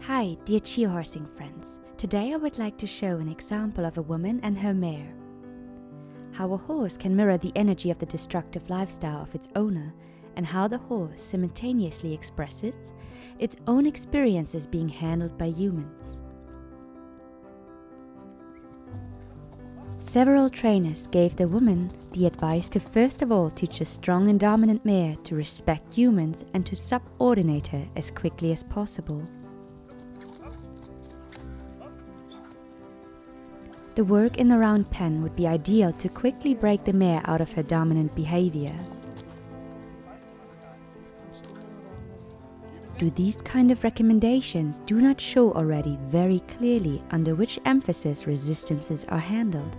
Hi, dear cheer horsing friends. Today I would like to show an example of a woman and her mare. How a horse can mirror the energy of the destructive lifestyle of its owner, and how the horse simultaneously expresses its own experiences being handled by humans. Several trainers gave the woman the advice to first of all teach a strong and dominant mare to respect humans and to subordinate her as quickly as possible. The work in the round pen would be ideal to quickly break the mare out of her dominant behavior. Do these kind of recommendations do not show already very clearly under which emphasis resistances are handled?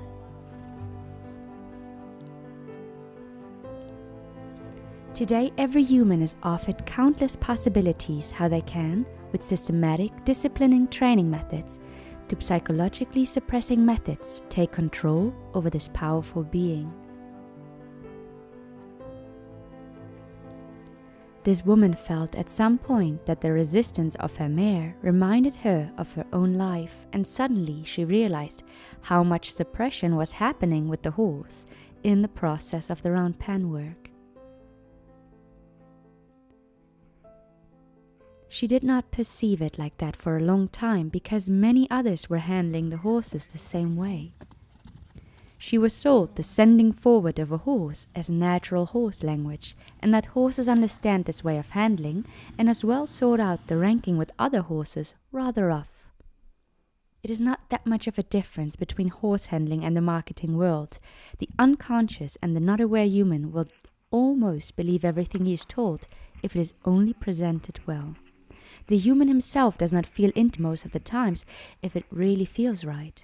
Today, every human is offered countless possibilities how they can, with systematic, disciplining training methods, to psychologically suppressing methods, take control over this powerful being. This woman felt at some point that the resistance of her mare reminded her of her own life, and suddenly she realized how much suppression was happening with the horse in the process of the round pen work. She did not perceive it like that for a long time because many others were handling the horses the same way. She was sold the sending forward of a horse as natural horse language, and that horses understand this way of handling, and as well sought out the ranking with other horses rather rough. It is not that much of a difference between horse handling and the marketing world. The unconscious and the not aware human will almost believe everything he is told if it is only presented well. The human himself does not feel into most of the times if it really feels right.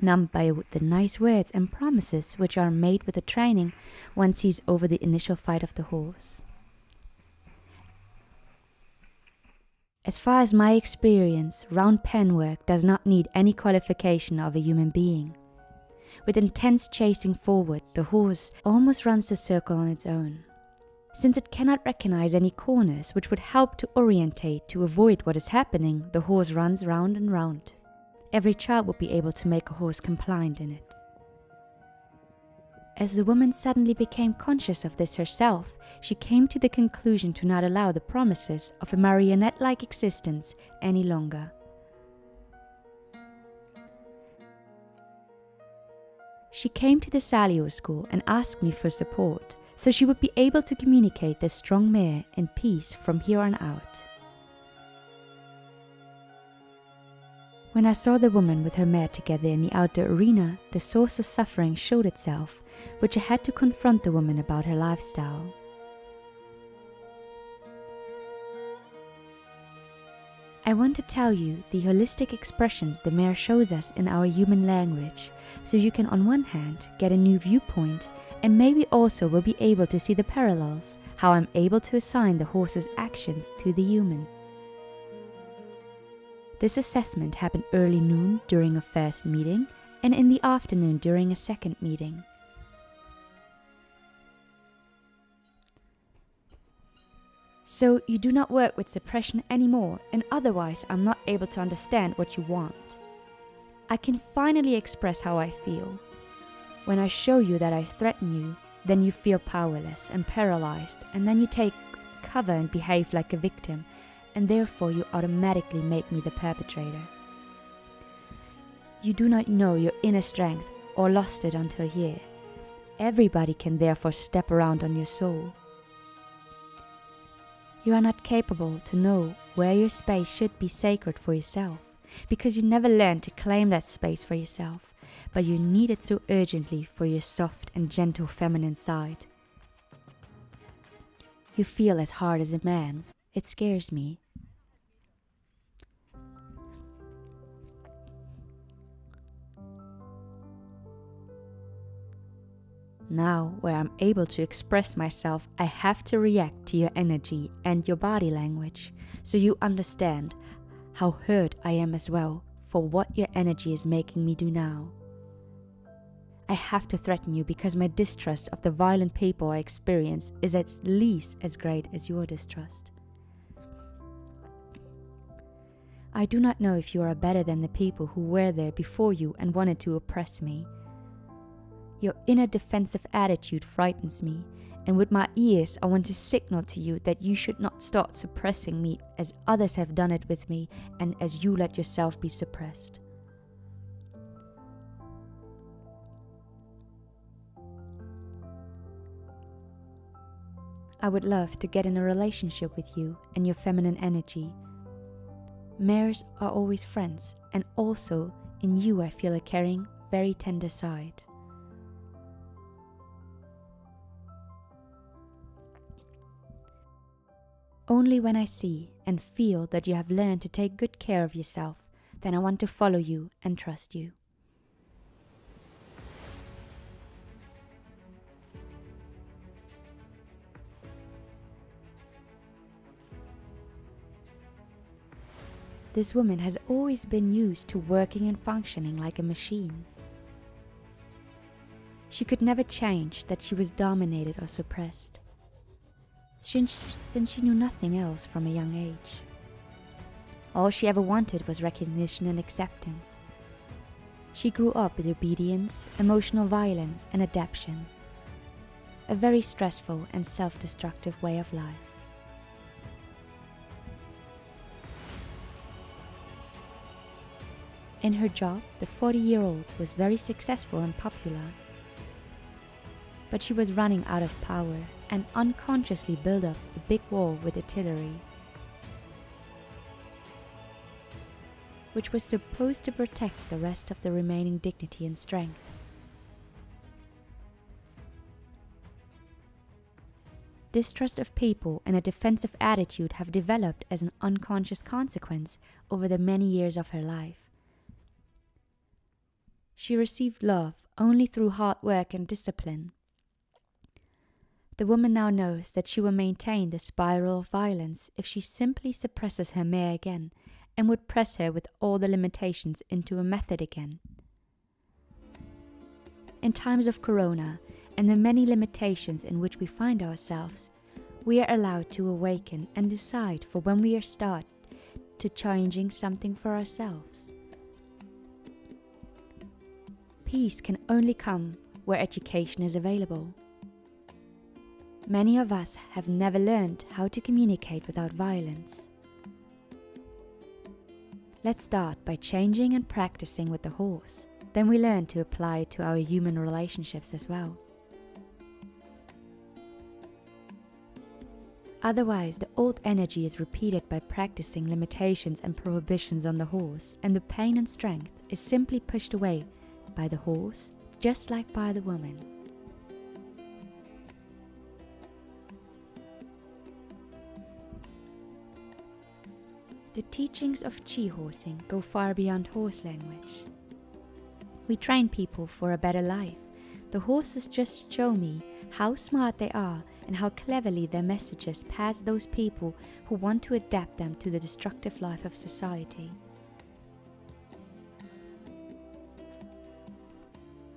Numbed by the nice words and promises which are made with the training, one sees over the initial fight of the horse. As far as my experience, round pen work does not need any qualification of a human being. With intense chasing forward, the horse almost runs the circle on its own. Since it cannot recognize any corners which would help to orientate to avoid what is happening, the horse runs round and round. Every child would be able to make a horse compliant in it. As the woman suddenly became conscious of this herself, she came to the conclusion to not allow the promises of a marionette-like existence any longer. She came to the Saliho School and asked me for support, so she would be able to communicate this strong mare in peace from here on out. When I saw the woman with her mare together in the outdoor arena, the source of suffering showed itself, which I had to confront the woman about her lifestyle. I want to tell you the holistic expressions the mare shows us in our human language, so you can on one hand get a new viewpoint, and maybe also will be able to see the parallels, how I'm able to assign the horse's actions to the human. This assessment happened early noon during a first meeting and in the afternoon during a second meeting. So you do not work with suppression anymore, and otherwise I'm not able to understand what you want. I can finally express how I feel. When I show you that I threaten you, then you feel powerless and paralyzed, and then you take cover and behave like a victim, and therefore you automatically make me the perpetrator. You do not know your inner strength or lost it until here. Everybody can therefore step around on your soul. You are not capable to know where your space should be sacred for yourself, because you never learned to claim that space for yourself, but you need it so urgently for your soft and gentle feminine side. You feel as hard as a man. It scares me. Now, where I'm able to express myself, I have to react to your energy and your body language, so you understand how hurt I am as well for what your energy is making me do now. I have to threaten you because my distrust of the violent people I experience is at least as great as your distrust. I do not know if you are better than the people who were there before you and wanted to oppress me. Your inner defensive attitude frightens me, and with my ears I want to signal to you that you should not start suppressing me as others have done it with me and as you let yourself be suppressed. I would love to get in a relationship with you and your feminine energy. Mares are always friends, and also in you I feel a caring, very tender side. Only when I see and feel that you have learned to take good care of yourself, then I want to follow you and trust you. This woman has always been used to working and functioning like a machine. She could never change that she was dominated or suppressed, since she knew nothing else from a young age. All she ever wanted was recognition and acceptance. She grew up with obedience, emotional violence, and adaptation, a very stressful and self-destructive way of life. In her job, the 40-year-old was very successful and popular. But she was running out of power and unconsciously built up a big wall with artillery, which was supposed to protect the rest of the remaining dignity and strength. Distrust of people and a defensive attitude have developed as an unconscious consequence over the many years of her life. She received love only through hard work and discipline. The woman now knows that she will maintain the spiral of violence if she simply suppresses her mare again and would press her with all the limitations into a method again. In times of corona and the many limitations in which we find ourselves, we are allowed to awaken and decide for when we are start to changing something for ourselves. Peace can only come where education is available. Many of us have never learned how to communicate without violence. Let's start by changing and practicing with the horse. Then we learn to apply it to our human relationships as well. Otherwise, the old energy is repeated by practicing limitations and prohibitions on the horse, and the pain and strength is simply pushed away by the horse, just like by the woman. The teachings of chi horsing go far beyond horse language. We train people for a better life. The horses just show me how smart they are and how cleverly their messages pass those people who want to adapt them to the destructive life of society.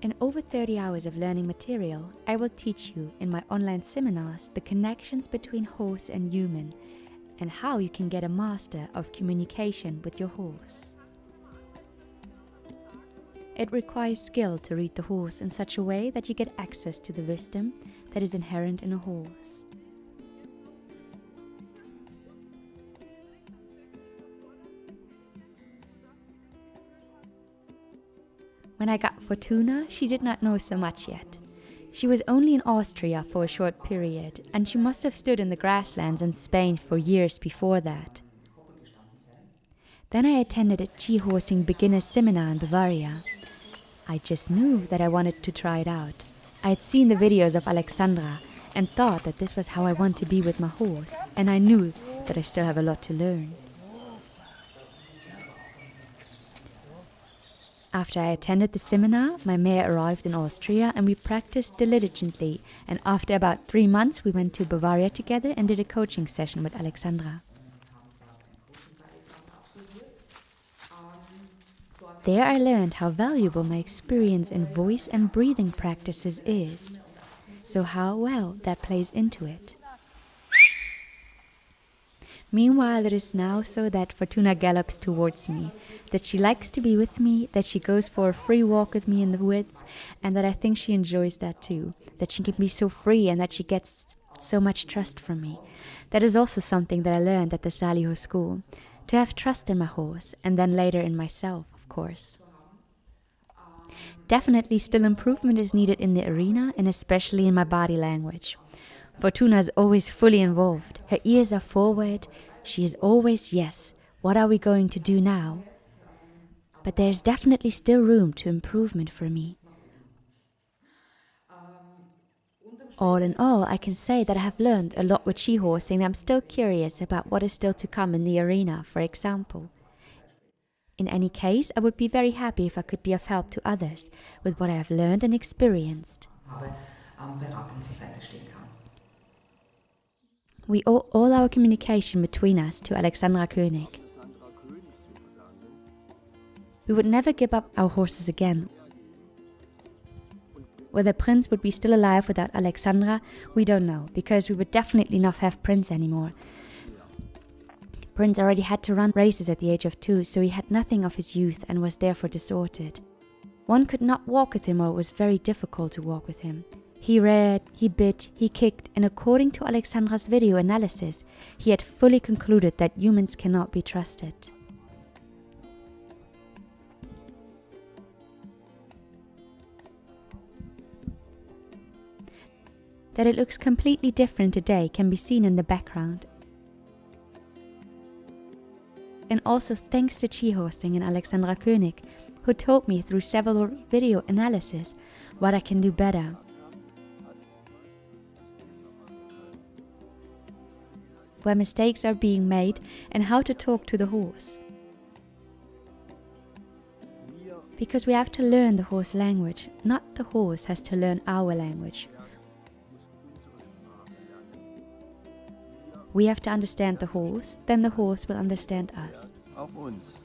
In over 30 hours of learning material, I will teach you in my online seminars the connections between horse and human and how you can get a master of communication with your horse. It requires skill to read the horse in such a way that you get access to the wisdom that is inherent in a horse. When I got Fortuna, she did not know so much yet. She was only in Austria for a short period, and she must have stood in the grasslands in Spain for years before that. Then I attended a chi horsing beginner seminar in Bavaria. I just knew that I wanted to try it out. I had seen the videos of Alexandra and thought that this was how I want to be with my horse, and I knew that I still have a lot to learn. After I attended the seminar, my mare arrived in Austria and we practiced diligently, and after about 3 months we went to Bavaria together and did a coaching session with Alexandra. There I learned how valuable my experience in voice and breathing practices is, so how well that plays into it. Meanwhile, it is now so that Fortuna gallops towards me, that she likes to be with me, that she goes for a free walk with me in the woods, and that I think she enjoys that too, that she can be so free and that she gets so much trust from me. That is also something that I learned at the Saliho School, to have trust in my horse, and then later in myself, of course. Definitely still improvement is needed in the arena, and especially in my body language. Fortuna is always fully involved. Her ears are forward. She is always, yes, what are we going to do now? But there is definitely still room to improvement for me. All in all, I can say that I have learned a lot with she-horsing, and I'm still curious about what is still to come in the arena, for example. In any case, I would be very happy if I could be of help to others with what I have learned and experienced. beratend zur Seite stehen kann. We owe all our communication between us to Alexandra König. We would never give up our horses again. Whether Prince would be still alive without Alexandra, we don't know, because we would definitely not have Prince anymore. Prince already had to run races at the age of 2, so he had nothing of his youth and was therefore disordered. One could not walk with him, or it was very difficult to walk with him. He reared, he bit, he kicked, and according to Alexandra's video analysis, he had fully concluded that humans cannot be trusted. That it looks completely different today can be seen in the background. And also thanks to Chi-horsing and Alexandra König, who told me through several video analysis what I can do better. Where mistakes are being made and how to talk to the horse. Because we have to learn the horse language, not the horse has to learn our language. We have to understand the horse, then the horse will understand us. Auch uns.